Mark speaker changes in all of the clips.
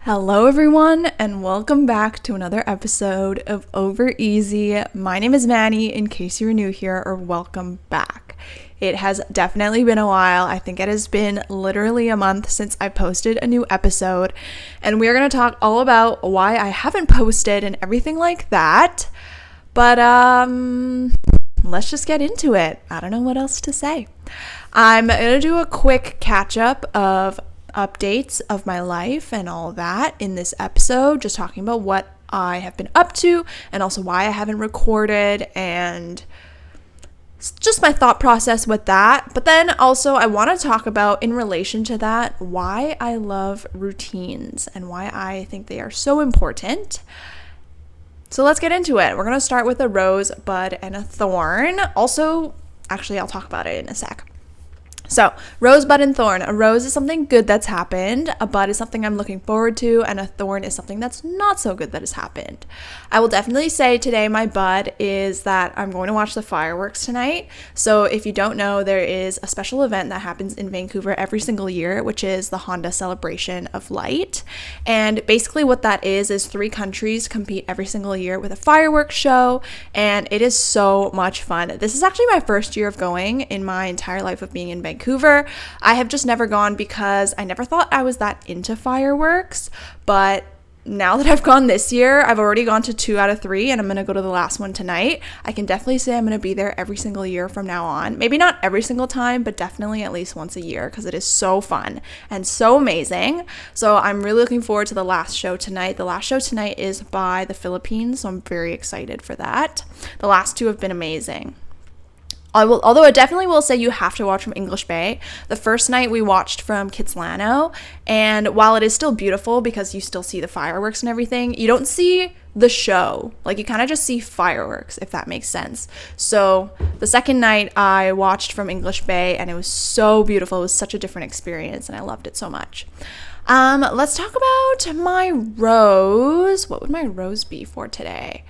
Speaker 1: Hello everyone and welcome back to another episode of Over Easy. My name is Manny in case you're new here, or welcome back. It has definitely been a while. I think it has been literally a month since I posted a new episode, and we are going to talk all about why I haven't posted and everything like that. But let's just get into it. I don't know what else to say. I'm going to do a quick catch up of updates of my life and all that in this episode, just talking about what I have been up to and also why I haven't recorded and just my thought process with that. But then also I want to talk about, in relation to that, why I love routines and why I think they are so important. So let's get into it. We're going to start with a rose, bud, and a thorn. Also, actually, I'll talk about it in a sec. So, rose, bud, and thorn. A rose is something good that's happened. A bud is something I'm looking forward to. And a thorn is something that's not so good that has happened. I will definitely say today my bud is that I'm going to watch the fireworks tonight. So, if you don't know, there is a special event that happens in Vancouver every single year, which is the Honda Celebration of Light. And basically what that is 3 countries compete every single year with a fireworks show. And it is so much fun. This is actually my first year of going in my entire life of being in Vancouver. I have just never gone because I never thought I was that into fireworks, but now that I've gone this year, I've already gone to 2 out of 3 and I'm going to go to the last one tonight. I can definitely say I'm going to be there every single year from now on. Maybe not every single time, but definitely at least once a year because it is so fun and so amazing. So I'm really looking forward to the last show tonight. The last show tonight is by the Philippines, so I'm very excited for that. The last 2 have been amazing. Although I definitely will say you have to watch from English Bay. The first night we watched from Kitsilano, and while it is still beautiful because you still see the fireworks and everything, you don't see the show. Like, you kind of just see fireworks, if that makes sense. So the second night I watched from English Bay, and it was so beautiful. It was such a different experience, and I loved it so much. Let's talk about my rose. What would my rose be for today?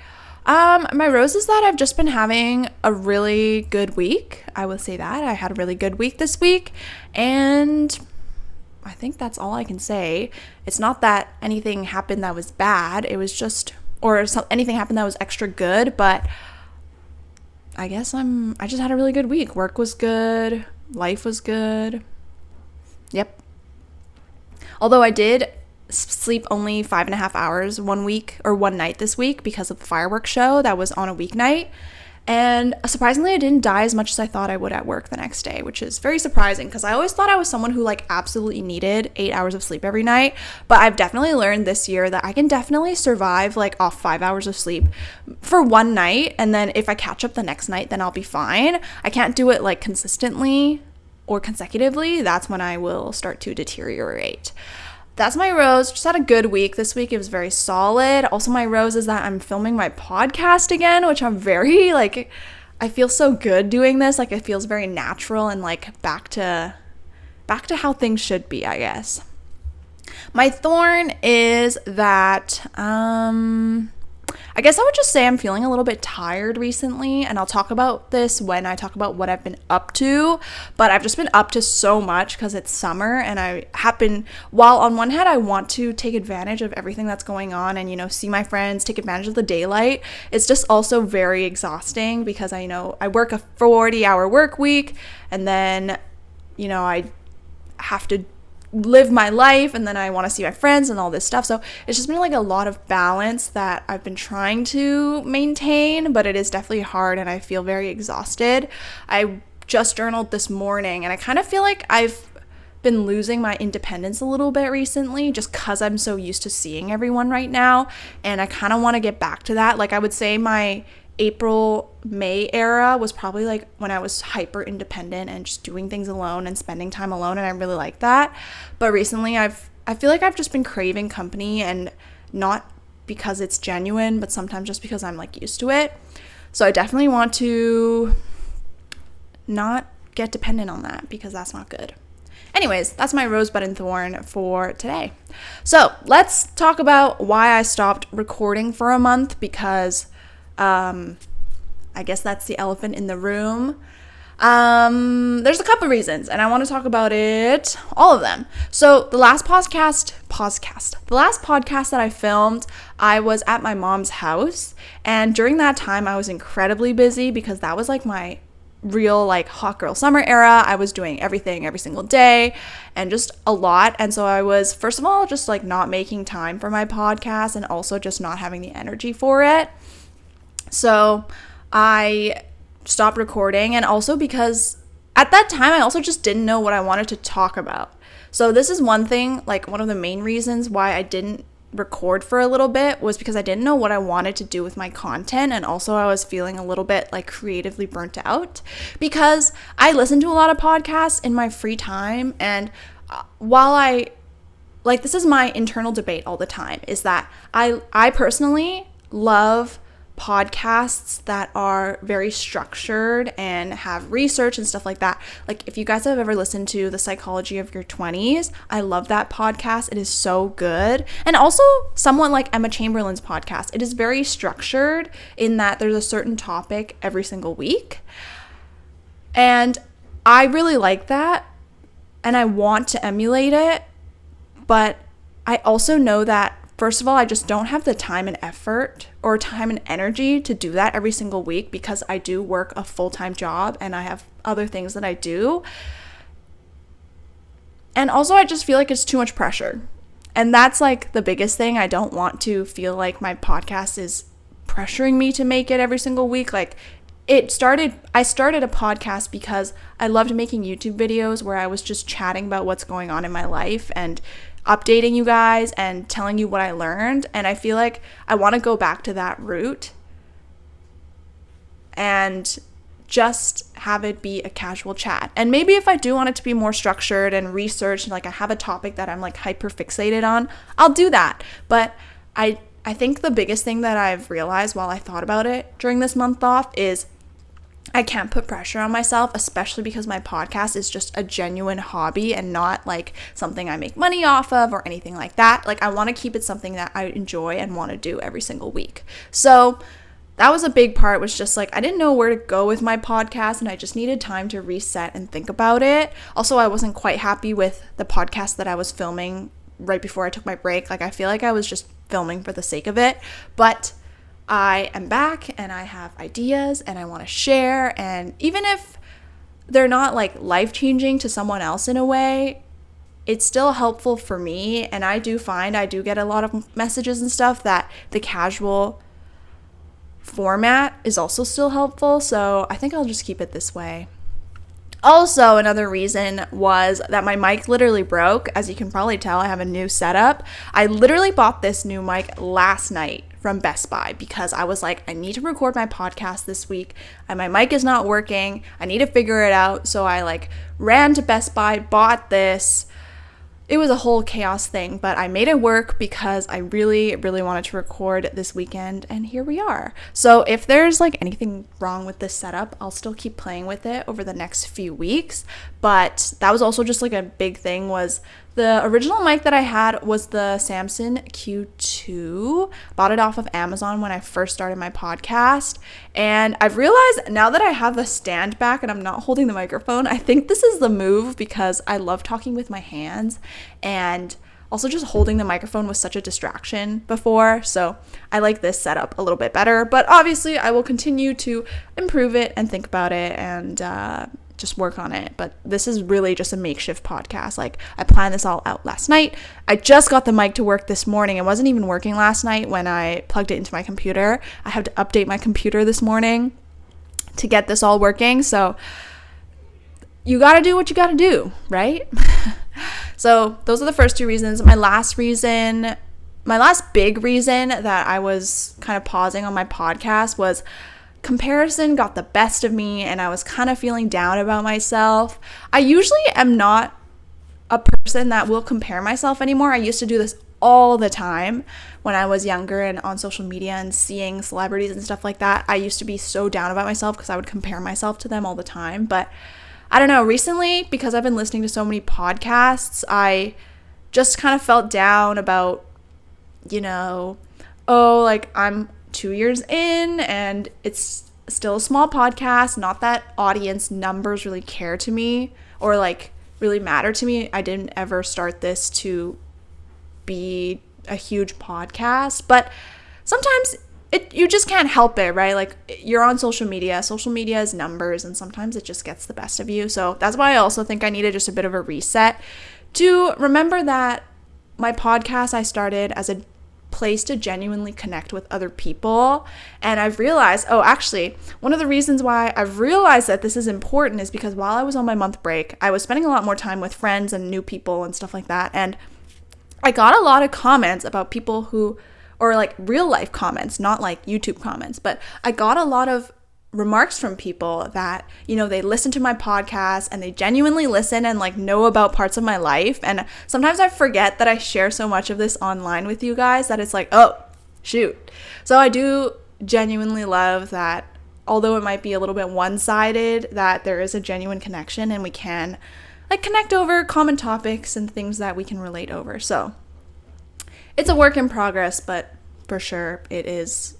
Speaker 1: My rose is that I've just been having a really good week. I will say that. I had a really good week this week, and I think that's all I can say. It's not that anything happened that was bad. It was just, anything happened that was extra good, but I guess I just had a really good week. Work was good. Life was good. Yep. Although I did sleep only 5.5 hours one night this week because of the fireworks show that was on a weeknight, and surprisingly I didn't die as much as I thought I would at work the next day, which is very surprising because I always thought I was someone who absolutely needed 8 hours of sleep every night. But I've definitely learned this year that I can definitely survive off 5 hours of sleep for one night, and then if I catch up the next night, then I'll be fine. I can't do it consistently or consecutively. That's when I will start to deteriorate. That's my rose. Just had a good week. This week it was very solid. Also, my rose is that I'm filming my podcast again, which I'm very, I feel so good doing this. It feels very natural and back to how things should be, I guess. My thorn is that, I guess I would just say I'm feeling a little bit tired recently, and I'll talk about this when I talk about what I've been up to, but I've just been up to so much because it's summer, and while on one hand I want to take advantage of everything that's going on and, see my friends, take advantage of the daylight, it's just also very exhausting because I work a 40-hour work week, and then, I have to live my life, and then I want to see my friends and all this stuff. So it's just been a lot of balance that I've been trying to maintain, but it is definitely hard and I feel very exhausted. I just journaled this morning, and I kind of feel like I've been losing my independence a little bit recently just because I'm so used to seeing everyone right now, and I kind of want to get back to that. I would say my April-May era was probably when I was hyper independent and just doing things alone and spending time alone, and I really like that. But recently I feel like I've just been craving company, and not because it's genuine, but sometimes just because I'm used to it. So I definitely want to not get dependent on that because that's not good. Anyways, that's my rosebud and thorn for today. So let's talk about why I stopped recording for a month, because I guess that's the elephant in the room. There's a couple reasons, and I want to talk about all of them. So the last podcast that I filmed, I was at my mom's house, and during that time I was incredibly busy because that was like my real like hot girl summer era. I was doing everything every single day and just a lot. And so I was, first of all, just like not making time for my podcast and also just not having the energy for it. So I stopped recording, and also because at that time I also just didn't know what I wanted to talk about. So this is one thing, like one of the main reasons why I didn't record for a little bit was because I didn't know what I wanted to do with my content, and also I was feeling a little bit like creatively burnt out because I listen to a lot of podcasts in my free time, and while I like, this is my internal debate all the time, is that I personally love podcasts that are very structured and have research and stuff like that. Like if you guys have ever listened to The Psychology of Your 20s, I love that podcast. It is so good. And also someone like Emma Chamberlain's podcast. It is very structured in that there's a certain topic every single week. And I really like that, and I want to emulate it, but I also know that first of all, I just don't have the time and effort or time and energy to do that every single week because I do work a full-time job and I have other things that I do. And also I just feel like it's too much pressure. And that's like the biggest thing. I don't want to feel like my podcast is pressuring me to make it every single week. Like I started a podcast because I loved making YouTube videos where I was just chatting about what's going on in my life and updating you guys and telling you what I learned. And I feel like I want to go back to that route and just have it be a casual chat. And maybe if I do want it to be more structured and researched, and like I have a topic that I'm like hyper fixated on, I'll do that. But I think the biggest thing that I've realized while I thought about it during this month off is I can't put pressure on myself, especially because my podcast is just a genuine hobby and not like something I make money off of or anything like that. Like I want to keep it something that I enjoy and want to do every single week. So that was a big part, was just like I didn't know where to go with my podcast and I just needed time to reset and think about it. Also, I wasn't quite happy with the podcast that I was filming right before I took my break. Like I feel like I was just filming for the sake of it, but I am back and I have ideas and I want to share, and even if they're not like life-changing to someone else in a way, it's still helpful for me. And I do find I do get a lot of messages and stuff that the casual format is also still helpful, so I think I'll just keep it this way. Also, another reason was that my mic literally broke. As you can probably tell, I have a new setup. I literally bought this new mic last night from Best Buy because I was like, I need to record my podcast this week and my mic is not working. I need to figure it out. So I like ran to Best Buy, bought this. It was a whole chaos thing, but I made it work because I really, really wanted to record this weekend, and here we are. So if there's like anything wrong with this setup, I'll still keep playing with it over the next few weeks. But that was also just like a big thing, was the original mic that I had was the Samson Q2. Bought it off of Amazon when I first started my podcast. And I've realized now that I have a stand back and I'm not holding the microphone, I think this is the move because I love talking with my hands. And also just holding the microphone was such a distraction before. So I like this setup a little bit better. But obviously I will continue to improve it and think about it and just work on it. But this is really just a makeshift podcast. Like I planned this all out last night. I just got the mic to work this morning. It wasn't even working last night when I plugged it into my computer. I had to update my computer this morning to get this all working. So you gotta do what you gotta do, right? So those are the first two reasons. My last big reason that I was kind of pausing on my podcast was comparison got the best of me and I was kind of feeling down about myself. I usually am not a person that will compare myself anymore. I used to do this all the time when I was younger and on social media and seeing celebrities and stuff like that. I used to be so down about myself because I would compare myself to them all the time. But I don't know, recently, because I've been listening to so many podcasts, I just kind of felt down about, like I'm 2 years in and it's still a small podcast, not that audience numbers really care to me or like really matter to me. I didn't ever start this to be a huge podcast, but sometimes you just can't help it, right? Like, you're on social media is numbers, and sometimes it just gets the best of you. So that's why I also think I needed just a bit of a reset to remember that my podcast I started as a place to genuinely connect with other people. And I've realized, actually, one of the reasons why I've realized that this is important is because while I was on my month break, I was spending a lot more time with friends and new people and stuff like that. And I got a lot of comments about people who, or like real life comments, not like YouTube comments, but I got a lot of remarks from people that, they listen to my podcast and they genuinely listen and like know about parts of my life. And sometimes I forget that I share so much of this online with you guys that it's like, oh, shoot. So I do genuinely love that, although it might be a little bit one-sided, that there is a genuine connection and we can like connect over common topics and things that we can relate over. So it's a work in progress, but for sure it is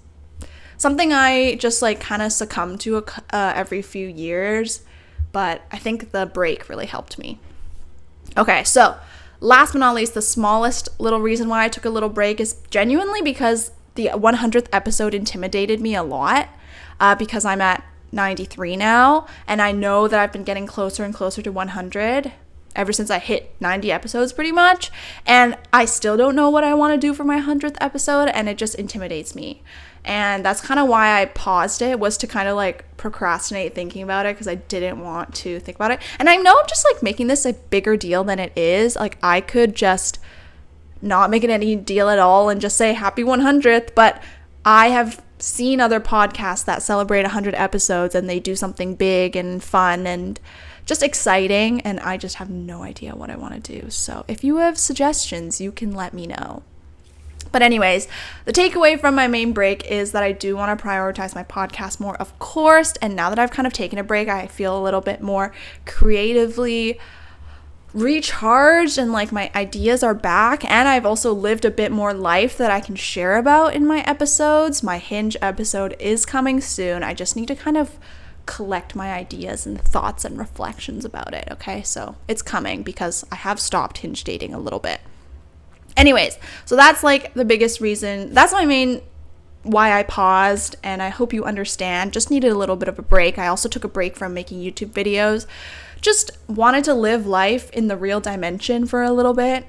Speaker 1: something I just like kind of succumb to every few years. But I think the break really helped me. Okay, so last but not least, the smallest little reason why I took a little break is genuinely because the 100th episode intimidated me a lot, because I'm at 93 now, and I know that I've been getting closer and closer to 100 ever since I hit 90 episodes pretty much, and I still don't know what I want to do for my 100th episode, and it just intimidates me. And that's kind of why I paused it, was to kind of like procrastinate thinking about it, because I didn't want to think about it. And I know I'm just like making this a bigger deal than it is. Like, I could just not make it any deal at all and just say happy 100th, but I have seen other podcasts that celebrate 100 episodes and they do something big and fun and just exciting, and I just have no idea what I want to do. So if you have suggestions, you can let me know. But anyways, the takeaway from my main break is that I do want to prioritize my podcast more, of course. And now that I've kind of taken a break, I feel a little bit more creatively recharged and like my ideas are back. And I've also lived a bit more life that I can share about in my episodes. My Hinge episode is coming soon. I just need to kind of collect my ideas and thoughts and reflections about it. Okay, so it's coming because I have stopped Hinge dating a little bit. Anyways, so that's like the biggest reason. That's my main why I paused, and I hope you understand. Just needed a little bit of a break. I also took a break from making YouTube videos. Just wanted to live life in the real dimension for a little bit.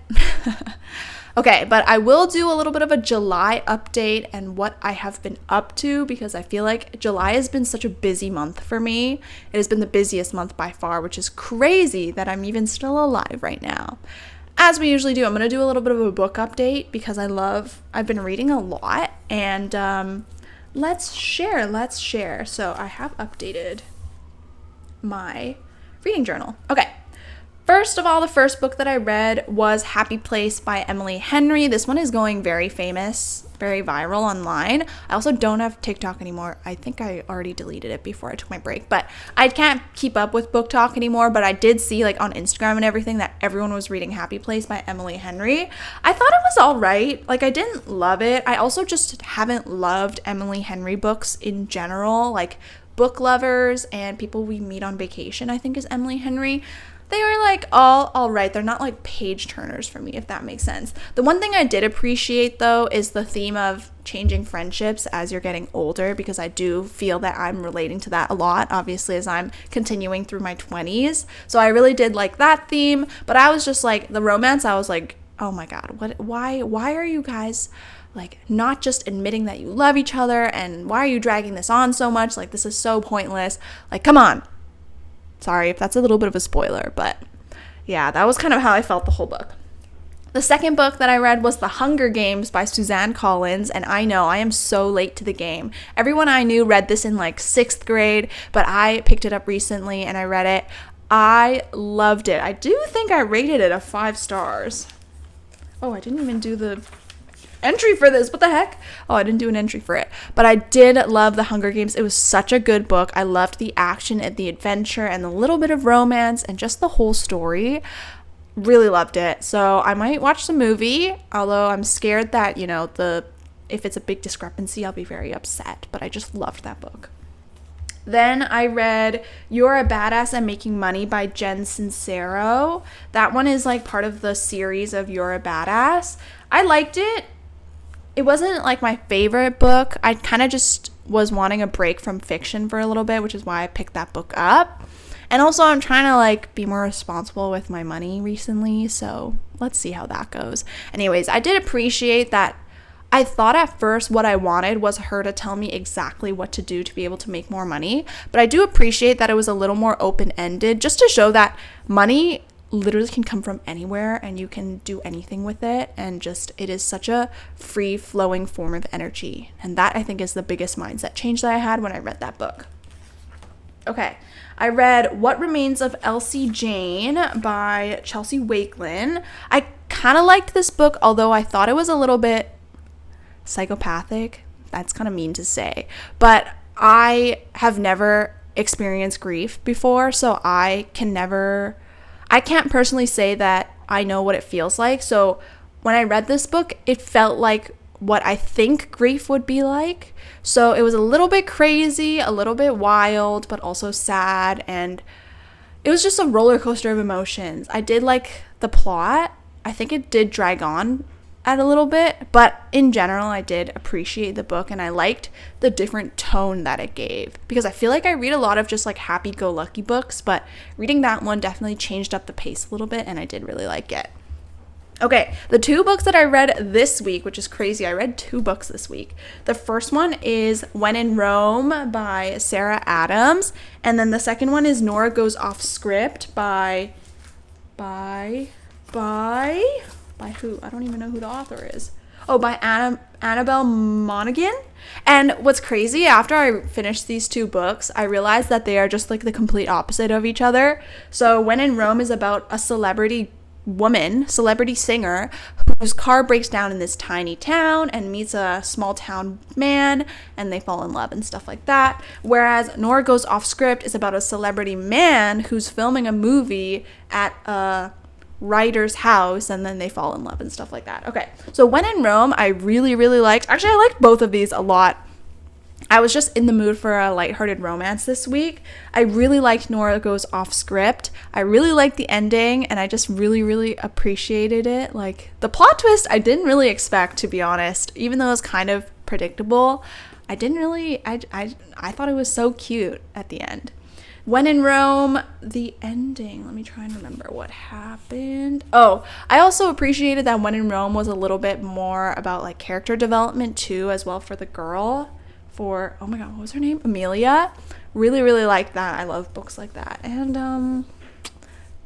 Speaker 1: Okay, but I will do a little bit of a July update and what I have been up to, because I feel like July has been such a busy month for me. It has been the busiest month by far, which is crazy that I'm even still alive right now. As we usually do, I'm going to do a little bit of a book update because I've been reading a lot, and let's share. So I have updated my reading journal. Okay. First of all, the first book that I read was Happy Place by Emily Henry. This one is going very famous, very viral online. I also don't have TikTok anymore. I think I already deleted it before I took my break, but I can't keep up with book talk anymore. But I did see like on Instagram and everything that everyone was reading Happy Place by Emily Henry. I thought it was all right. Like, I didn't love it. I also just haven't loved Emily Henry books in general. Like, book lovers and people we meet on vacation, I think, is Emily Henry. They were like all right. They're not like page turners for me, if that makes sense. The one thing I did appreciate though is the theme of changing friendships as you're getting older, because I do feel that I'm relating to that a lot, obviously, as I'm continuing through my 20s. So I really did like that theme, but I was just like, the romance, I was like, oh my God, why are you guys like not just admitting that you love each other, and why are you dragging this on so much? Like, this is so pointless. Like, come on. Sorry if that's a little bit of a spoiler, but yeah, that was kind of how I felt the whole book. The second book that I read was The Hunger Games by Suzanne Collins, and I know I am so late to the game. Everyone I knew read this in like 6th grade, but I picked it up recently and I read it. I loved it. I do think I rated it a 5 stars. Oh, I didn't even do the entry for this. What the heck? Oh, I didn't do an entry for it. But I did love The Hunger Games. It was such a good book. I loved the action and the adventure and the little bit of romance and just the whole story. Really loved it. So I might watch the movie, although I'm scared that, if it's a big discrepancy, I'll be very upset. But I just loved that book. Then I read You're a Badass at Making Money by Jen Sincero. That one is like part of the series of You're a Badass. I liked it. It wasn't like my favorite book. I kind of just was wanting a break from fiction for a little bit, which is why I picked that book up. And also I'm trying to like be more responsible with my money recently, so let's see how that goes. Anyways, I did appreciate that. I thought at first what I wanted was her to tell me exactly what to do to be able to make more money, but I do appreciate that it was a little more open-ended, just to show that money literally can come from anywhere and you can do anything with it, and just it is such a free-flowing form of energy. And that, I think, is the biggest mindset change that I had when I read that book. Okay, I read What Remains of Elsie Jane by Chelsea Wakelin. I kind of liked this book, although I thought it was a little bit psychopathic. That's kind of mean to say, but I have never experienced grief before, so I can't personally say that I know what it feels like. So when I read this book, it felt like what I think grief would be like. So it was a little bit crazy, a little bit wild, but also sad, and it was just a roller coaster of emotions. I did like the plot. I think it did drag on at a little bit, but in general I did appreciate the book, and I liked the different tone that it gave, because I feel like I read a lot of just like happy-go-lucky books, but reading that one definitely changed up the pace a little bit, and I did really like it. Okay, the two books that I read this week, which is crazy, I read 2 books this week. The first one is When in Rome by Sarah Adams, and then the second one is Nora Goes Off Script by who? I don't even know who the author is. Oh, by Annabelle Monaghan. And what's crazy, after I finished these 2 books, I realized that they are just like the complete opposite of each other. So When in Rome is about a celebrity singer, whose car breaks down in this tiny town and meets a small town man, and they fall in love and stuff like that. Whereas Nora Goes Off Script is about a celebrity man who's filming a movie at a writer's house, and then they fall in love and stuff like that. Okay, so When in Rome, I really, really liked. Actually, I liked both of these a lot. I was just in the mood for a lighthearted romance this week. I really liked Nora Goes Off Script. I really liked the ending, and I just really, really appreciated it. Like, the plot twist I didn't really expect, to be honest. Even though it was kind of predictable, I thought it was so cute at the end. When in Rome, the ending, let me try and remember what happened. Oh, I also appreciated that When in Rome was a little bit more about like character development too, as well, for the girl, for, oh my god, what was her name? Amelia. Really, really liked that. I love books like that. And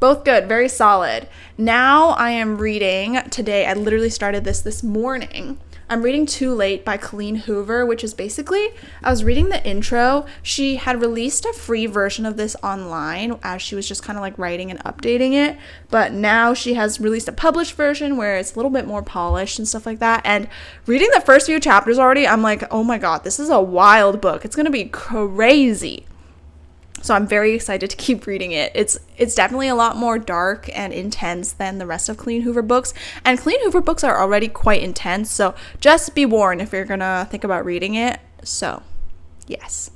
Speaker 1: both good, very solid. Now I am reading today. I literally started this morning. I'm reading Too Late by Colleen Hoover, which is basically, I was reading the intro. She had released a free version of this online as she was just kind of like writing and updating it. But now she has released a published version where it's a little bit more polished and stuff like that. And reading the first few chapters already, I'm like, oh my god, this is a wild book. It's going to be crazy. So I'm very excited to keep reading it. It's definitely a lot more dark and intense than the rest of Colleen Hoover books. And Colleen Hoover books are already quite intense, so just be warned if you're gonna think about reading it. So, yes.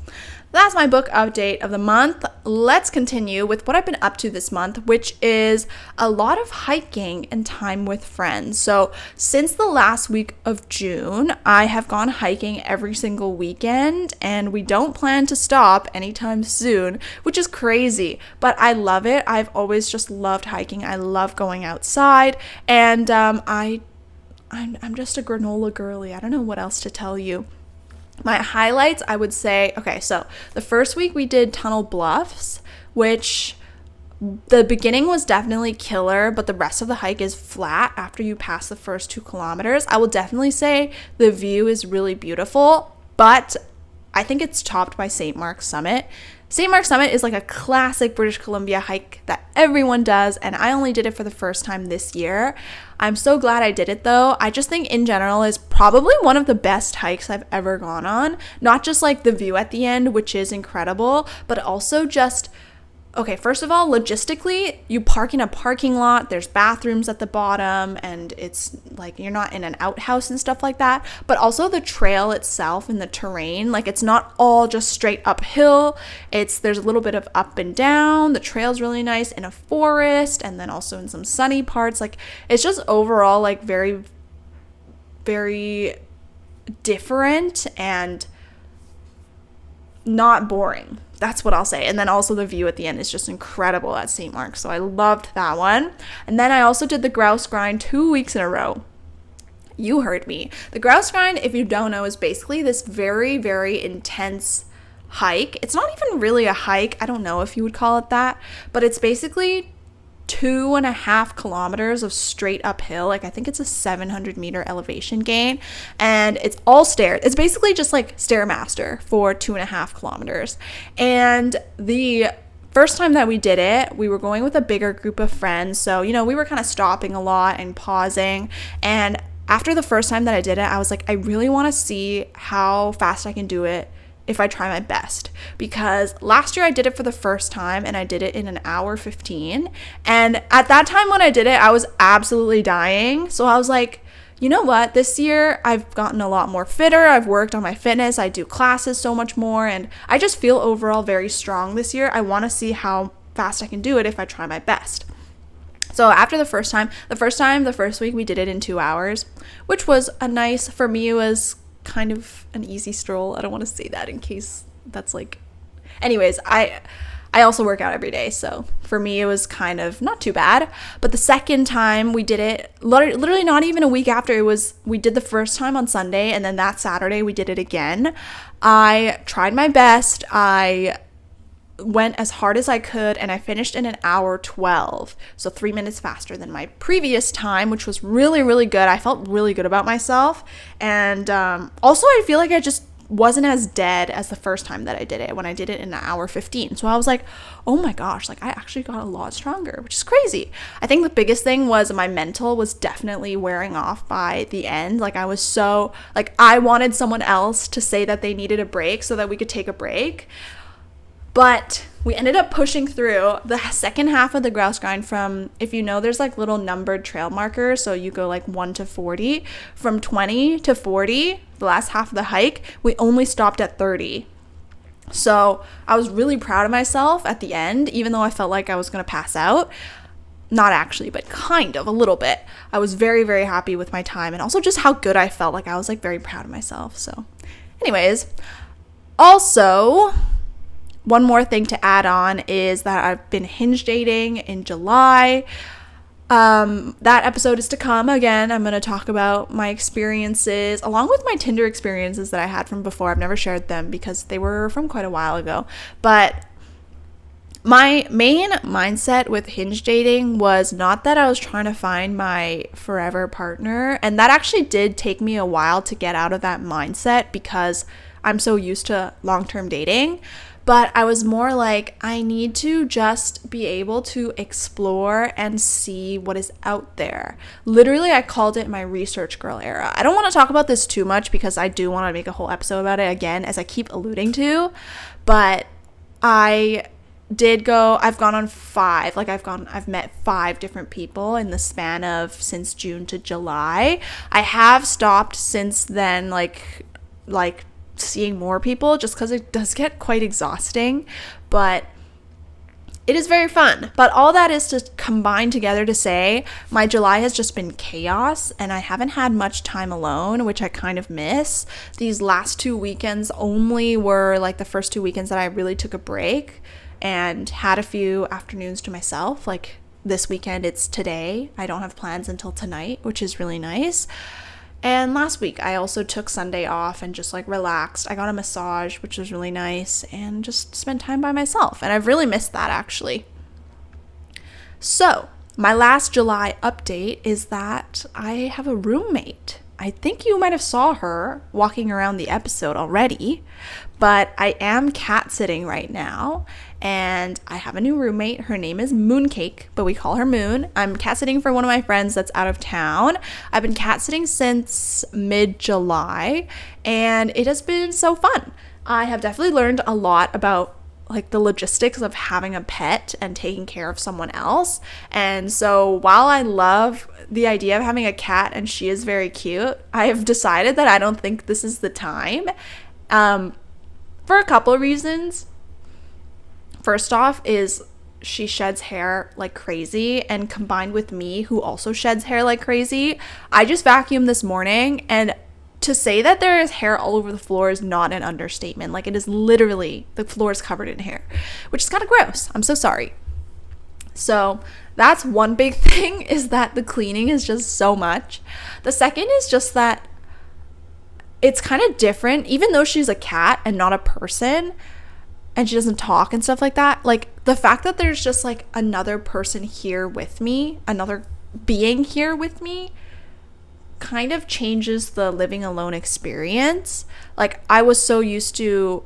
Speaker 1: That's my book update of the month. Let's continue with what I've been up to this month, which is a lot of hiking and time with friends. So since the last week of June, I have gone hiking every single weekend, and we don't plan to stop anytime soon, which is crazy, but I love it. I've always just loved hiking. I love going outside, and I'm just a granola girly. I don't know what else to tell you. My highlights, I would say, okay, so the first week we did Tunnel Bluffs, which the beginning was definitely killer, but the rest of the hike is flat after you pass the first 2 kilometers. I will definitely say the view is really beautiful, but I think it's topped by St. Mark's Summit. St. Mark's Summit is like a classic British Columbia hike that everyone does, and I only did it for the first time this year. I'm so glad I did it though. I just think in general is probably one of the best hikes I've ever gone on. Not just like the view at the end, which is incredible, but also just Okay, first of all, logistically, you park in a parking lot, there's bathrooms at the bottom, and it's like you're not in an outhouse and stuff like that. But also the trail itself and the terrain, like it's not all just straight uphill. There's a little bit of up and down. The trail's really nice in a forest, and then also in some sunny parts. Like it's just overall like very, very different and not boring. That's what I'll say. And then also the view at the end is just incredible at St. Mark's. So I loved that one. And then I also did the grouse grind 2 weeks in a row. You heard me. The grouse grind, if you don't know, is basically this very, very intense hike. It's not even really a hike. I don't know if you would call it that. But it's basically 2.5 kilometers of straight uphill. Like I think it's a 700-meter elevation gain, and it's all stairs. It's basically just like Stairmaster for 2.5 kilometers. And the first time that we did it, we were going with a bigger group of friends, so we were kind of stopping a lot and pausing. And after the first time that I did it, I was like, I really want to see how fast I can do it if I try my best, because last year I did it for the first time and I did it in an hour 15, and at that time when I did it I was absolutely dying. So I was like, you know what, this year I've gotten a lot more fitter, I've worked on my fitness, I do classes so much more, and I just feel overall very strong this year. I want to see how fast I can do it if I try my best. So after the first week we did it in 2 hours, which was for me it was kind of an easy stroll. I don't want to say that in case that's like, anyways, I also work out every day, so for me it was kind of not too bad. But the second time we did it, literally not even a week after, we did the first time on Sunday, and then that Saturday we did it again. I tried my best. I went as hard as I could, and I finished in an hour 12, so 3 minutes faster than my previous time, which was really, really good. I felt really good about myself, and also I feel like I just wasn't as dead as the first time that I did it, when I did it in an hour 15. So I was like, oh my gosh, like I actually got a lot stronger, which is crazy. I think the biggest thing was my mental was definitely wearing off by the end. Like I was so, like I wanted someone else to say that they needed a break so that we could take a break. But we ended up pushing through the second half of the grouse grind from, if you know, there's like little numbered trail markers. So you go like 1 to 40. From 20 to 40, the last half of the hike, we only stopped at 30. So I was really proud of myself at the end, even though I felt like I was going to pass out. Not actually, but kind of a little bit. I was very, very happy with my time, and also just how good I felt. Like I was like very proud of myself. So anyways, also, one more thing to add on is that I've been hinge dating in July. That episode is to come. Again, I'm going to talk about my experiences along with my Tinder experiences that I had from before. I've never shared them because they were from quite a while ago. But my main mindset with hinge dating was not that I was trying to find my forever partner. And that actually did take me a while to get out of that mindset because I'm so used to long-term dating. But I was more like, I need to just be able to explore and see what is out there. Literally, I called it my research girl era. I don't want to talk about this too much because I do want to make a whole episode about it again, as I keep alluding to. But I've gone on 5. I've met 5 different people in the span of since June to July. I have stopped since then, like seeing more people, just because it does get quite exhausting, but it is very fun. But all that is to combine together to say my July has just been chaos, and I haven't had much time alone, which I kind of miss. These last 2 weekends only were like the first 2 weekends that I really took a break and had a few afternoons to myself. Like this weekend, it's today. I don't have plans until tonight, which is really nice. And last week, I also took Sunday off and just like relaxed. I got a massage, which was really nice, and just spent time by myself. And I've really missed that, actually. So my last July update is that I have a roommate. I think you might have saw her walking around the episode already, but I am cat sitting right now, and I have a new roommate. Her name is Mooncake, but we call her Moon. I'm cat sitting for one of my friends that's out of town. I've been cat sitting since mid-July, and it has been so fun. I have definitely learned a lot about like the logistics of having a pet and taking care of someone else. And so while I love the idea of having a cat and she is very cute, I have decided that I don't think this is the time, for a couple of reasons. First off is she sheds hair like crazy, and combined with me, who also sheds hair like crazy, I just vacuumed this morning, and to say that there is hair all over the floor is not an understatement. Like, it is literally, the floor is covered in hair, which is kind of gross. I'm so sorry. So that's one big thing, is that the cleaning is just so much. The second is just that it's kind of different, even though she's a cat and not a person, and she doesn't talk and stuff like that. Like, the fact that there's just like another person here with me, another being here with me, kind of changes the living alone experience. Like, I was so used to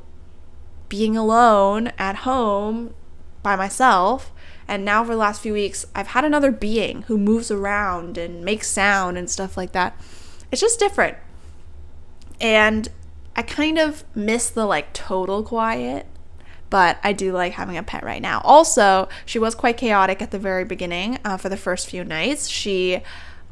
Speaker 1: being alone at home by myself, and now for the last few weeks I've had another being who moves around and makes sound and stuff like that. It's just different, and I kind of miss the like total quiet, but I do like having a pet right now. Also, she was quite chaotic at the very beginning. For the first few nights, she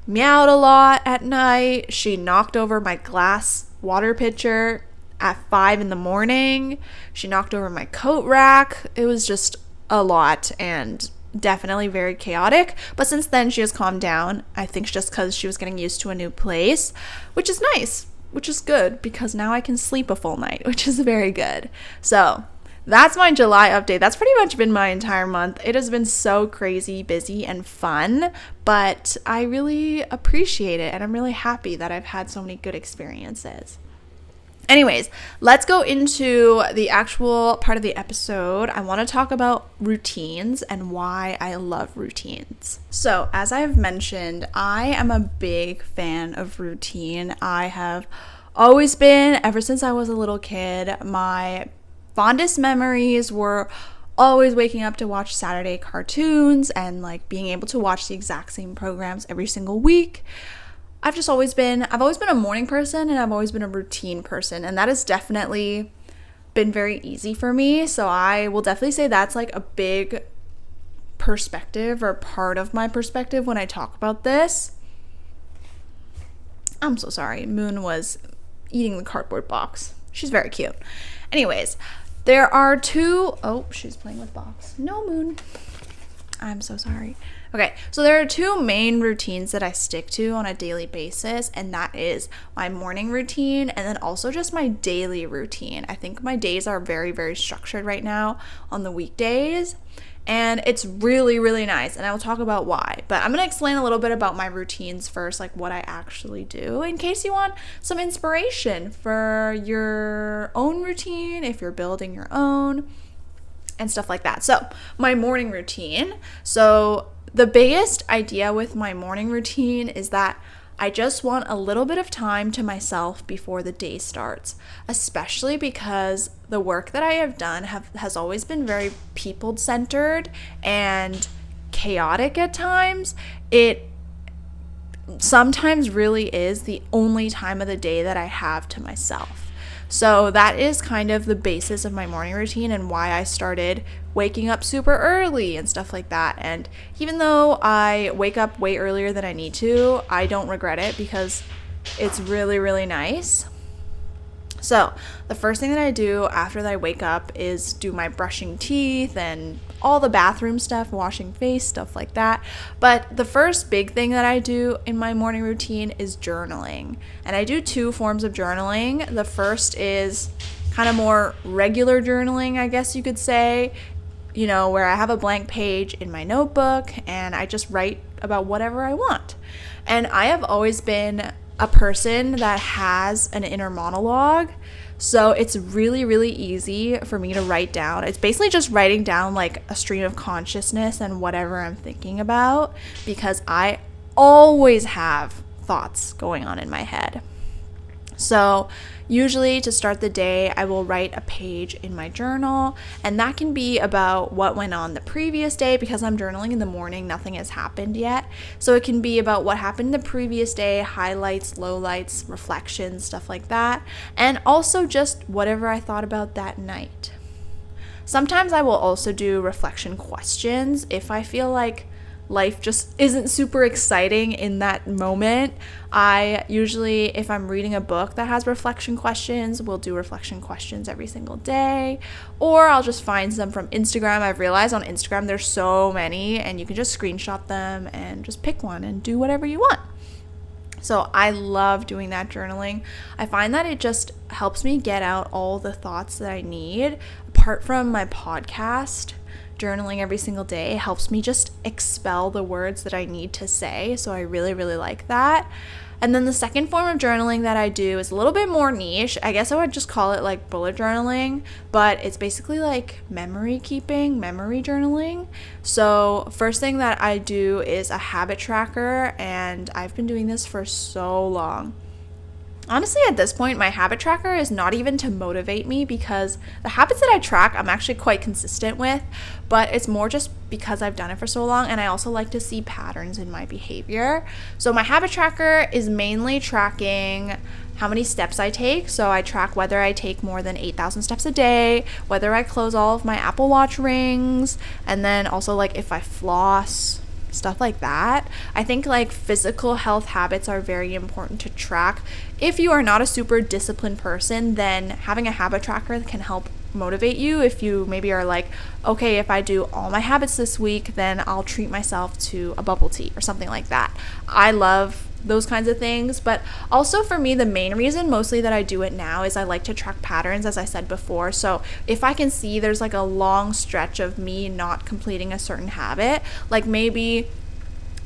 Speaker 1: meowed a lot at night. She knocked over my glass water pitcher at 5 a.m. She knocked over my coat rack. It was just a lot and definitely very chaotic. But since then, she has calmed down. I think just because she was getting used to a new place, which is nice, which is good, because now I can sleep a full night, which is very good. So that's my July update. That's pretty much been my entire month. It has been so crazy, busy, and fun, but I really appreciate it, and I'm really happy that I've had so many good experiences. Anyways, let's go into the actual part of the episode. I want to talk about routines and why I love routines. So, as I've mentioned, I am a big fan of routine. I have always been, ever since I was a little kid. My fondest memories were always waking up to watch Saturday cartoons and like being able to watch the exact same programs every single week. I've always been a morning person, and I've always been a routine person, and that has definitely been very easy for me. So I will definitely say that's like a big perspective, or part of my perspective, when I talk about this. I'm so sorry. Moon was eating the cardboard box. She's very cute. Anyways, there are two... Oh, she's playing with box. No, Moon. I'm so sorry. Okay, so there are two main routines that I stick to on a daily basis, and that is my morning routine and then also just my daily routine. I think my days are very, very structured right now on the weekdays, and it's really, really nice, and I will talk about why. But I'm going to explain a little bit about my routines first, like what I actually do, in case you want some inspiration for your own routine, if you're building your own, and stuff like that. So, my morning routine. So, the biggest idea with my morning routine is that I just want a little bit of time to myself before the day starts, especially because the work that I have done has always been very people-centered and chaotic at times. It sometimes really is the only time of the day that I have to myself. So that is kind of the basis of my morning routine and why I started waking up super early and stuff like that. And even though I wake up way earlier than I need to, I don't regret it because it's really, really nice. So the first thing that I do after that I wake up is do my brushing teeth and all the bathroom stuff, washing face, stuff like that. But the first big thing that I do in my morning routine is journaling. And I do two forms of journaling. The first is kind of more regular journaling, I guess you could say, you know, where I have a blank page in my notebook and I just write about whatever I want. And I have always been a person that has an inner monologue, so it's really, really easy for me to write down. It's basically just writing down like a stream of consciousness and whatever I'm thinking about, because I always have thoughts going on in my head. So usually to start the day, I will write a page in my journal, and that can be about what went on the previous day. Because I'm journaling in the morning, nothing has happened yet. So it can be about what happened the previous day, highlights, lowlights, reflections, stuff like that. And also just whatever I thought about that night. Sometimes I will also do reflection questions if I feel like life just isn't super exciting in that moment. I usually, if I'm reading a book that has reflection questions, will do reflection questions every single day, or I'll just find some from Instagram. I've realized on Instagram there's so many, and you can just screenshot them and just pick one and do whatever you want. So I love doing that journaling. I find that it just helps me get out all the thoughts that I need. Apart from my podcast, journaling every single day helps me just expel the words that I need to say. So I really, really like that. And then the second form of journaling that I do is a little bit more niche. I guess I would just call it like bullet journaling, but it's basically like memory keeping, memory journaling. So first thing that I do is a habit tracker, and I've been doing this for so long. Honestly, at this point, my habit tracker is not even to motivate me, because the habits that I track, I'm actually quite consistent with, but it's more just because I've done it for so long, and I also like to see patterns in my behavior. So my habit tracker is mainly tracking how many steps I take. So I track whether I take more than 8,000 steps a day, whether I close all of my Apple Watch rings, and then also like if I floss, stuff like that. I think like physical health habits are very important to track. If you are not a super disciplined person, then having a habit tracker can help motivate you. If you maybe are like, okay, if I do all my habits this week, then I'll treat myself to a bubble tea or something like that. I love those kinds of things. But also for me, the main reason mostly that I do it now is I like to track patterns, as I said before. So if I can see there's like a long stretch of me not completing a certain habit, like maybe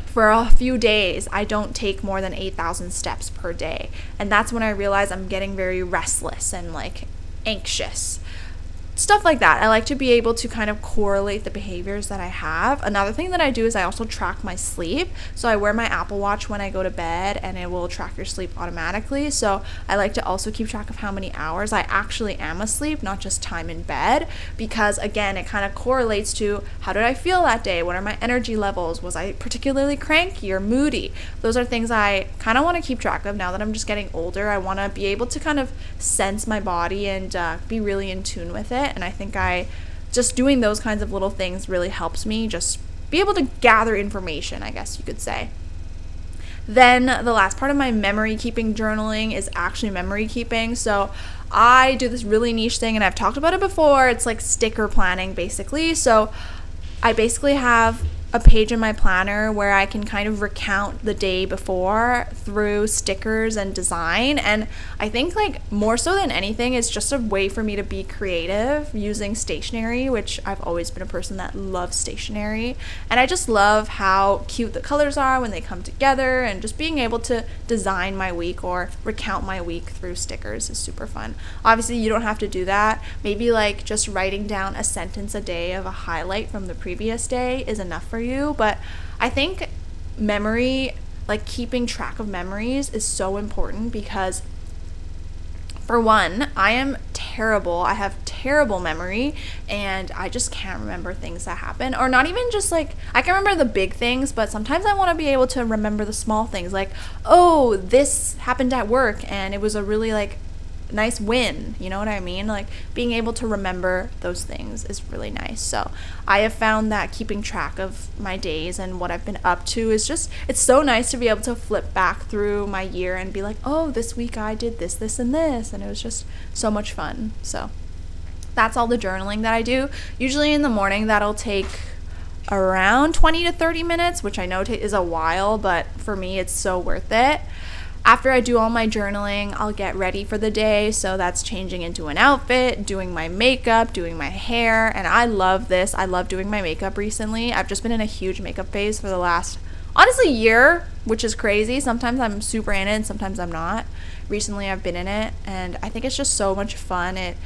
Speaker 1: for a few days I don't take more than 8,000 steps per day, and that's when I realize I'm getting very restless and like anxious. Stuff like that. I like to be able to kind of correlate the behaviors that I have. Another thing that I do is I also track my sleep. So I wear my Apple Watch when I go to bed, and it will track your sleep automatically. So I like to also keep track of how many hours I actually am asleep, not just time in bed, because again, it kind of correlates to how did I feel that day? What are my energy levels? Was I particularly cranky or moody? Those are things I kind of want to keep track of now that I'm just getting older. I want to be able to kind of sense my body and be really in tune with it. And I think just doing those kinds of little things really helps me just be able to gather information, I guess you could say. Then the last part of my memory keeping journaling is actually memory keeping. So I do this really niche thing, and I've talked about it before. It's like sticker planning, basically. So I basically have a page in my planner where I can kind of recount the day before through stickers and design. And I think like more so than anything, it's just a way for me to be creative using stationery, which I've always been a person that loves stationery. And I just love how cute the colors are when they come together, and just being able to design my week or recount my week through stickers is super fun. Obviously, you don't have to do that. Maybe like just writing down a sentence a day of a highlight from the previous day is enough for you. But I think memory, like keeping track of memories, is so important because, for one, I am terrible. I have terrible memory, and I just can't remember things that happen. Or not even just like, I can remember the big things, but sometimes I want to be able to remember the small things. Like, oh, this happened at work and it was a really like nice win, you know what I mean? Like being able to remember those things is really nice. So I have found that keeping track of my days and what I've been up to is just, it's so nice to be able to flip back through my year and be like, oh, this week I did this, this, and this, and it was just so much fun. So that's all the journaling that I do. Usually in the morning, that'll take around 20 to 30 minutes, which I know is a while, but for me it's so worth it. After I do all my journaling, I'll get ready for the day. So that's changing into an outfit, doing my makeup, doing my hair. And I love this. I love doing my makeup recently. I've just been in a huge makeup phase for the last, honestly, year, which is crazy. Sometimes I'm super in it and sometimes I'm not. Recently I've been in it, and I think it's just so much fun. It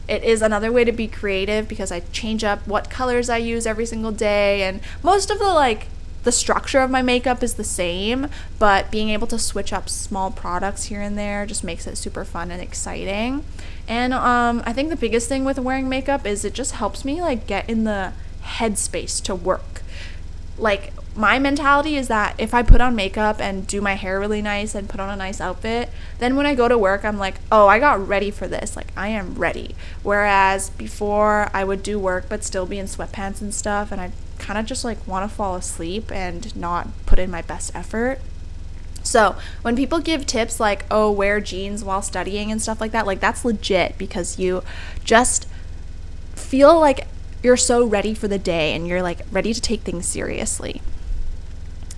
Speaker 1: is another way to be creative because I change up what colors I use every single day, and most of the structure of my makeup is the same, but being able to switch up small products here and there just makes it super fun and exciting. And I think the biggest thing with wearing makeup is it just helps me like get in the headspace to work. like my mentality is that if I put on makeup and do my hair really nice and put on a nice outfit, then when I go to work, I'm like, oh, I got ready for this. Like, I am ready. Whereas before, I would do work but still be in sweatpants and stuff, and I kind of just like want to fall asleep and not put in my best effort. So when people give tips like, oh, wear jeans while studying and stuff like that, like that's legit, because you just feel like you're so ready for the day and you're like ready to take things seriously.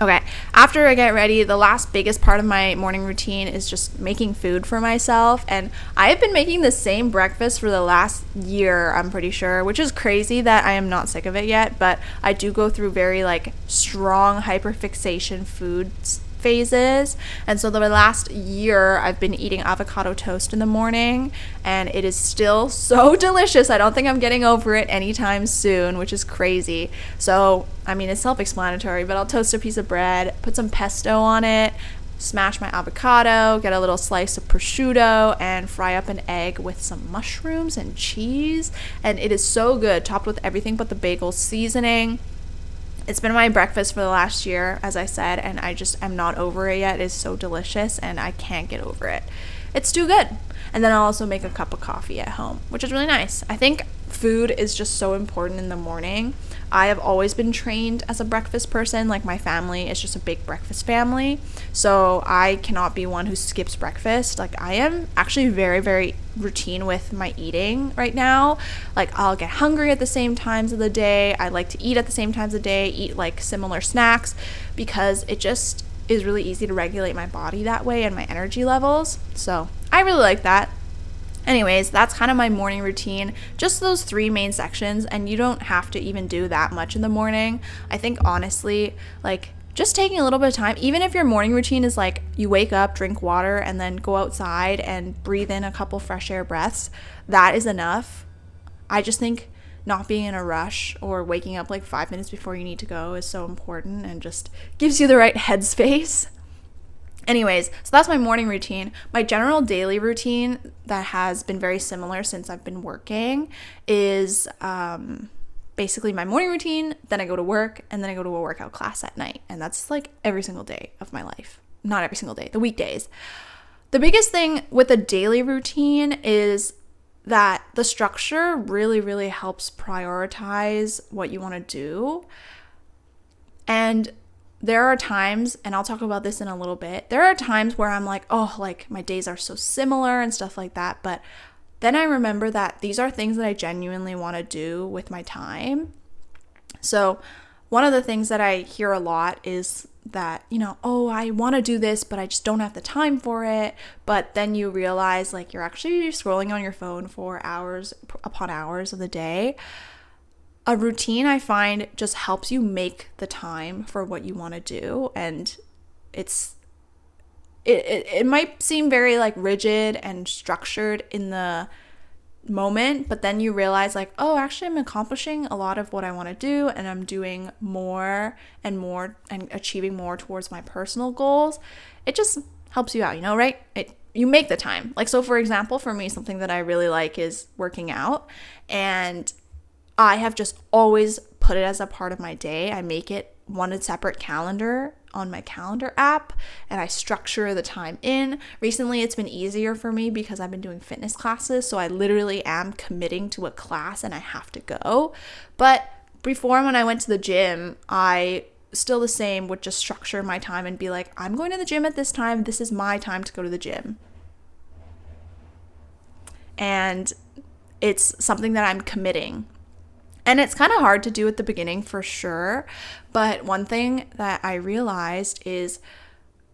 Speaker 1: Okay, after I get ready, the last biggest part of my morning routine is just making food for myself. And I have been making the same breakfast for the last year, I'm pretty sure, which is crazy that I am not sick of it yet. But I do go through very like strong hyperfixation foods phases, and so the last year I've been eating avocado toast in the morning, and it is still so delicious. I don't think I'm getting over it anytime soon, which is crazy. So I mean, it's self-explanatory, but I'll toast a piece of bread, put some pesto on it, smash my avocado, get a little slice of prosciutto, and fry up an egg with some mushrooms and cheese, and it is so good, topped with everything but the bagel seasoning. It's been my breakfast for the last year, as I said, and I just am not over it yet. It's so delicious, and I can't get over it. It's too good. And then I'll also make a cup of coffee at home, which is really nice. I think food is just so important in the morning. I have always been trained as a breakfast person. Like, my family is just a big breakfast family, so I cannot be one who skips breakfast. Like, I am actually very, very routine with my eating right now. Like, I'll get hungry at the same times of the day. I like to eat at the same times of the day, eat like similar snacks, because it just is really easy to regulate my body that way and my energy levels. So I really like that. Anyways, that's kind of my morning routine, just those 3 main sections, and you don't have to even do that much in the morning. I think honestly, like, just taking a little bit of time, even if your morning routine is like you wake up, drink water, and then go outside and breathe in a couple fresh air breaths, that is enough. I just think not being in a rush or waking up like 5 minutes before you need to go is so important and just gives you the right headspace. Anyways, so that's my morning routine. My general daily routine that has been very similar since I've been working is basically my morning routine, then I go to work, and then I go to a workout class at night. And that's like every single day of my life. Not every single day, the weekdays. The biggest thing with a daily routine is that the structure really, really helps prioritize what you want to do. And there are times, and I'll talk about this in a little bit, there are times where I'm like, oh, like my days are so similar and stuff like that. But then I remember that these are things that I genuinely want to do with my time. So one of the things that I hear a lot is that, you know, oh, I want to do this, but I just don't have the time for it. But then you realize like you're actually scrolling on your phone for hours upon hours of the day. A routine, I find, just helps you make the time for what you want to do. And it might seem very like rigid and structured in the moment, but then you realize like, oh, actually I'm accomplishing a lot of what I want to do, and I'm doing more and more and achieving more towards my personal goals. It just helps you out, you know, right? You make the time. Like, so for example, for me, something that I really like is working out, and I have just always put it as a part of my day. I make it one separate calendar on my calendar app, and I structure the time in. Recently, it's been easier for me because I've been doing fitness classes, so I literally am committing to a class and I have to go. But before, when I went to the gym, I still the same would just structure my time and be like, I'm going to the gym at this time. This is my time to go to the gym. And it's something that I'm committing. And it's kind of hard to do at the beginning for sure. But one thing that I realized is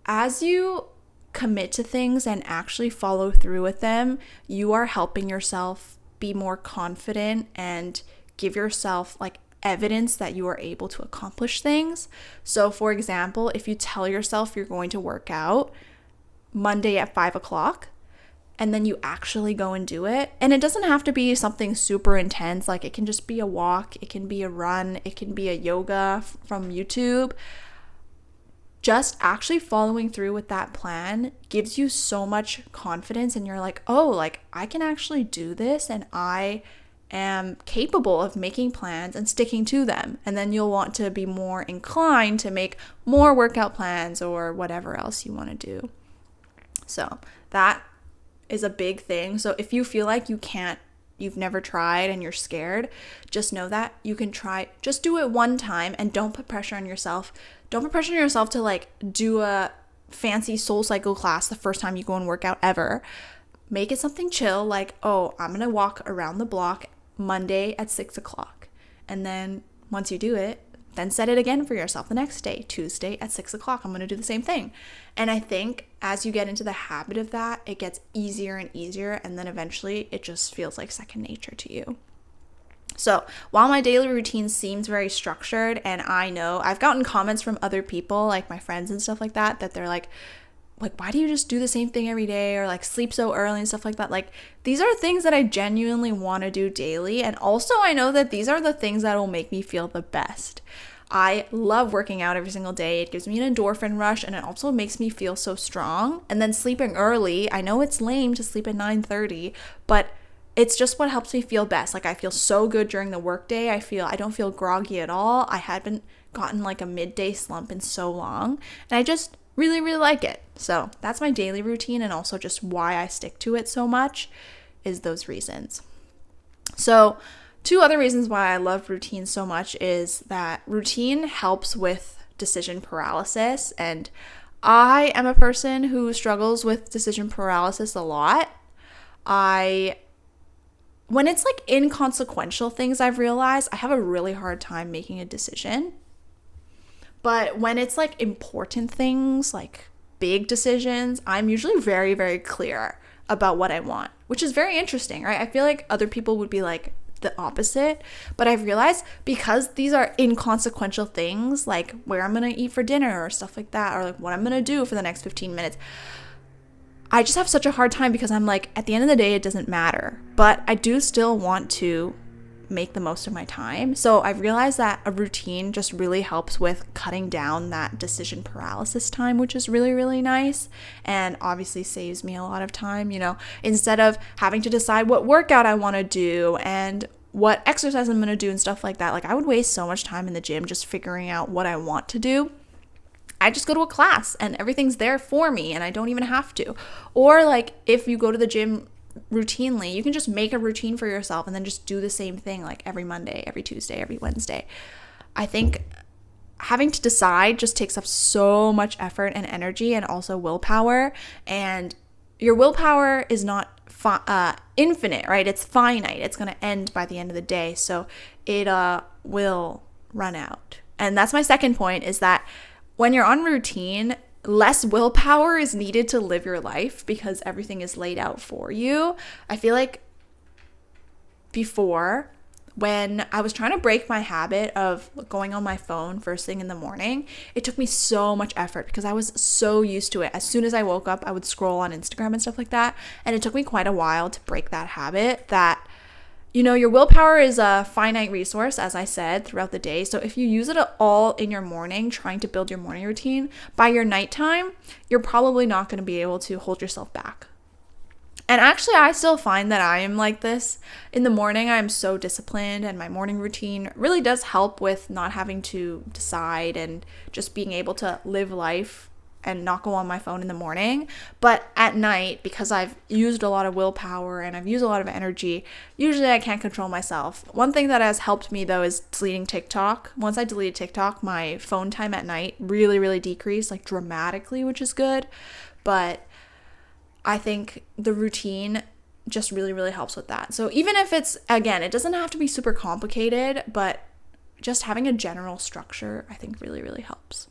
Speaker 1: as you commit to things and actually follow through with them, you are helping yourself be more confident and give yourself like evidence that you are able to accomplish things. So for example, if you tell yourself you're going to work out Monday at 5 o'clock, and then you actually go and do it. And it doesn't have to be something super intense. Like, it can just be a walk, it can be a run, it can be a yoga from YouTube. Just actually following through with that plan gives you so much confidence, and you're like, oh, like I can actually do this, and I am capable of making plans and sticking to them. And then you'll want to be more inclined to make more workout plans or whatever else you want to do. So that is a big thing. So if you feel like you've never tried and you're scared, just know that you can try. Just do it one time and don't put pressure on yourself. Don't put pressure on yourself to like do a fancy Soul Cycle class the first time you go and work out ever. Make it something chill, like, oh, I'm going to walk around the block Monday at 6 o'clock. And then once you do it, then set it again for yourself the next day, Tuesday at 6 o'clock. I'm going to do the same thing. And I think as you get into the habit of that, it gets easier and easier. And then eventually it just feels like second nature to you. So while my daily routine seems very structured, and I know I've gotten comments from other people, like my friends and stuff like that they're like, why do you just do the same thing every day, or like sleep so early and stuff like that? Like, these are things that I genuinely want to do daily. And also I know that these are the things that will make me feel the best. I love working out every single day. It gives me an endorphin rush, and it also makes me feel so strong. And then sleeping early, I know it's lame to sleep at 9:30, but it's just what helps me feel best. Like, I feel so good during the workday. I don't feel groggy at all. I hadn't gotten like a midday slump in so long, and I just really, really like it. So that's my daily routine, and also just why I stick to it so much is those reasons. So 2 other reasons why I love routine so much is that routine helps with decision paralysis, and I am a person who struggles with decision paralysis a lot. When it's like inconsequential things, I've realized I have a really hard time making a decision. But when it's like important things, like big decisions, I'm usually very, very clear about what I want, which is very interesting, right? I feel like other people would be like the opposite, but I've realized because these are inconsequential things, like where I'm going to eat for dinner or stuff like that, or like what I'm going to do for the next 15 minutes, I just have such a hard time because I'm like, at the end of the day, it doesn't matter, but I do still want to make the most of my time. So I've realized that a routine just really helps with cutting down that decision paralysis time, which is really, really nice, and obviously saves me a lot of time. Instead of having to decide what workout I want to do and what exercise I'm going to do and stuff like that, like I would waste so much time in the gym just figuring out what I want to do. I just go to a class and everything's there for me and I don't even have to. Or like if you go to the gym routinely, you can just make a routine for yourself and then just do the same thing like every Monday, every Tuesday, every Wednesday. I think having to decide just takes up so much effort and energy, and also willpower, and your willpower is not infinite, right? It's finite. It's going to end by the end of the day, so it will run out. And that's my second point, is that when you're on routine, less willpower is needed to live your life because everything is laid out for you. I feel like before, when I was trying to break my habit of going on my phone first thing in the morning, it took me so much effort because I was so used to it. As soon as I woke up, I would scroll on Instagram and stuff like that. And it took me quite a while to break that habit. That your willpower is a finite resource, as I said, throughout the day. So if you use it all in your morning, trying to build your morning routine, by your nighttime, you're probably not going to be able to hold yourself back. And actually, I still find that I am like this. In the morning, I'm so disciplined, and my morning routine really does help with not having to decide and just being able to live life and not go on my phone in the morning. But at night, because I've used a lot of willpower and I've used a lot of energy, usually I can't control myself. One thing that has helped me though is deleting TikTok. Once I deleted TikTok, my phone time at night really, really decreased, like dramatically, which is good. But I think the routine just really, really helps with that. So even if it's, again, it doesn't have to be super complicated, but just having a general structure, I think really, really helps.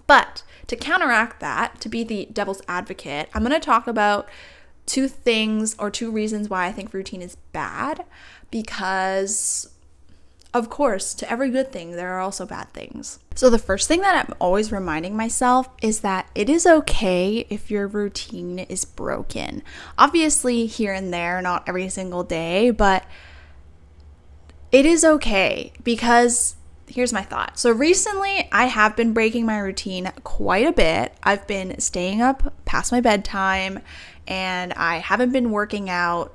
Speaker 1: But to counteract that, to be the devil's advocate, I'm going to talk about 2 reasons why I think routine is bad. Because, of course, to every good thing, there are also bad things. So the first thing that I'm always reminding myself is that it is okay if your routine is broken. Obviously, here and there, not every single day, but it is okay, because here's my thought. So recently, I have been breaking my routine quite a bit. I've been staying up past my bedtime, and I haven't been working out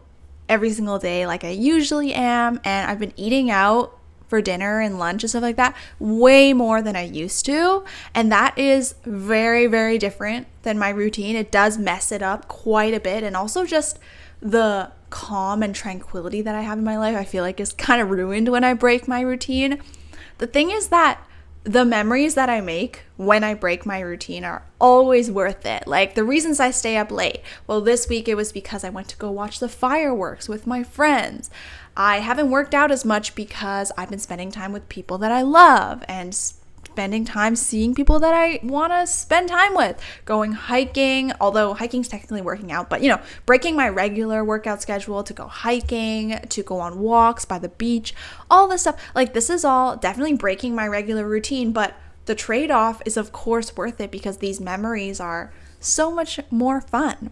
Speaker 1: every single day like I usually am, and I've been eating out for dinner and lunch and stuff like that way more than I used to, and that is very, very different than my routine. It does mess it up quite a bit, and also just the calm and tranquility that I have in my life I feel like is kind of ruined when I break my routine. The thing is that the memories that I make when I break my routine are always worth it. Like the reasons I stay up late. Well, this week it was because I went to go watch the fireworks with my friends. I haven't worked out as much because I've been spending time with people that I love and spending time seeing people that I want to spend time with, going hiking, although hiking's technically working out, but breaking my regular workout schedule to go hiking, to go on walks by the beach, all this stuff. Like this is all definitely breaking my regular routine, but the trade-off is of course worth it because these memories are so much more fun.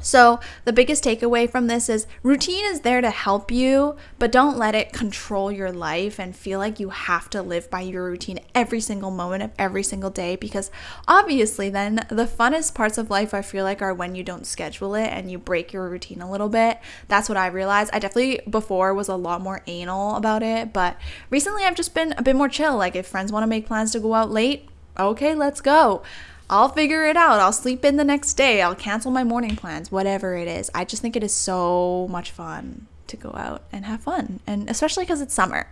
Speaker 1: So the biggest takeaway from this is routine is there to help you, but don't let it control your life and feel like you have to live by your routine every single moment of every single day, because obviously then the funnest parts of life I feel like are when you don't schedule it and you break your routine a little bit. That's what I realized. I definitely before was a lot more anal about it, but recently I've just been a bit more chill. Like if friends want to make plans to go out late, okay, let's go. I'll figure it out. I'll sleep in the next day. I'll cancel my morning plans, whatever it is. I just think it is so much fun to go out and have fun, and especially because it's summer.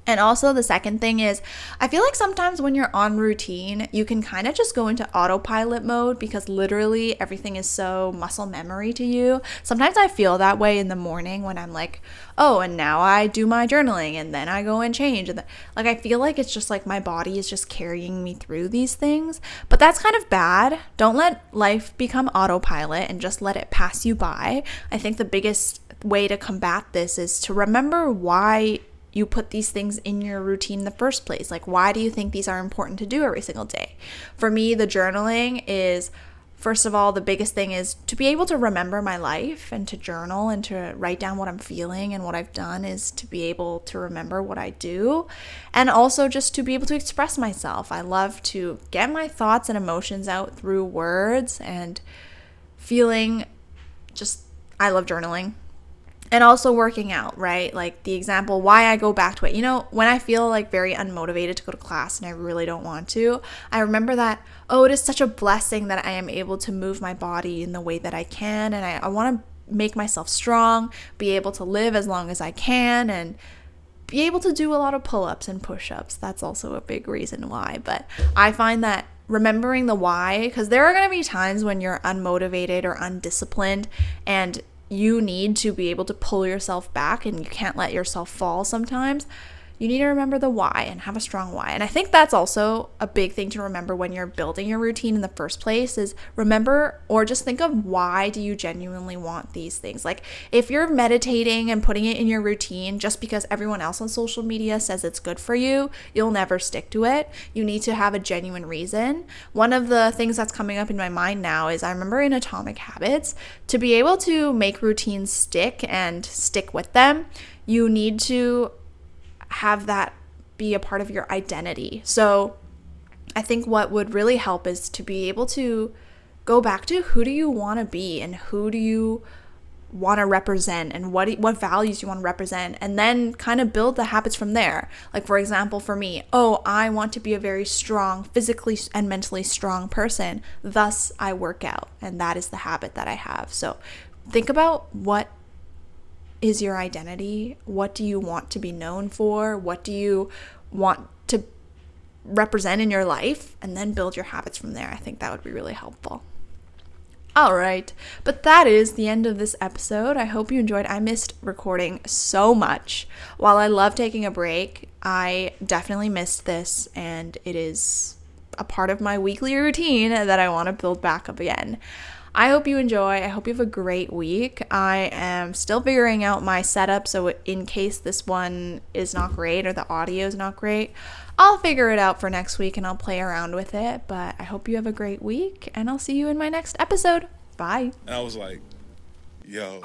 Speaker 1: And also the second thing is, I feel like sometimes when you're on routine, you can kind of just go into autopilot mode because literally everything is so muscle memory to you. Sometimes I feel that way in the morning when I'm like, oh, and now I do my journaling and then I go and change. And like, I feel like it's just like my body is just carrying me through these things. But that's kind of bad. Don't let life become autopilot and just let it pass you by. I think the biggest way to combat this is to remember why you put these things in your routine in the first place. Like, why do you think these are important to do every single day? For me, the journaling is, first of all, the biggest thing is to be able to remember my life and to journal and to write down what I'm feeling and what I've done is to be able to remember what I do. And also just to be able to express myself. I love to get my thoughts and emotions out through words and feeling I love journaling. And also working out, right? Like the example, why I go back to it. When I feel like very unmotivated to go to class and I really don't want to, I remember that, it is such a blessing that I am able to move my body in the way that I can. And I want to make myself strong, be able to live as long as I can, and be able to do a lot of pull-ups and push-ups. That's also a big reason why. But I find that remembering the why, because there are going to be times when you're unmotivated or undisciplined and you need to be able to pull yourself back and you can't let yourself fall sometimes. You need to remember the why and have a strong why. And I think that's also a big thing to remember when you're building your routine in the first place is remember or just think of why do you genuinely want these things. Like if you're meditating and putting it in your routine just because everyone else on social media says it's good for you, you'll never stick to it. You need to have a genuine reason. One of the things that's coming up in my mind now is I remember in Atomic Habits, to be able to make routines stick and stick with them, you need to have that be a part of your identity. So I think what would really help is to be able to go back to who do you want to be and who do you want to represent and what values you want to represent, and then kind of build the habits from there. Like for example, for me, I want to be a very strong, physically and mentally strong person. Thus I work out, and that is the habit that I have. So think about what is your identity? What do you want to be known for? What do you want to represent in your life? And then build your habits from there. I think that would be really helpful. All right, but that is the end of this episode. I hope you enjoyed. I missed recording so much. While I love taking a break, I definitely missed this, and it is a part of my weekly routine that I want to build back up again. I hope you enjoy. I hope you have a great week. I am still figuring out my setup, so in case this one is not great or the audio is not great, I'll figure it out for next week and I'll play around with it. But I hope you have a great week, and I'll see you in my next episode. Bye.
Speaker 2: And I was like, yo.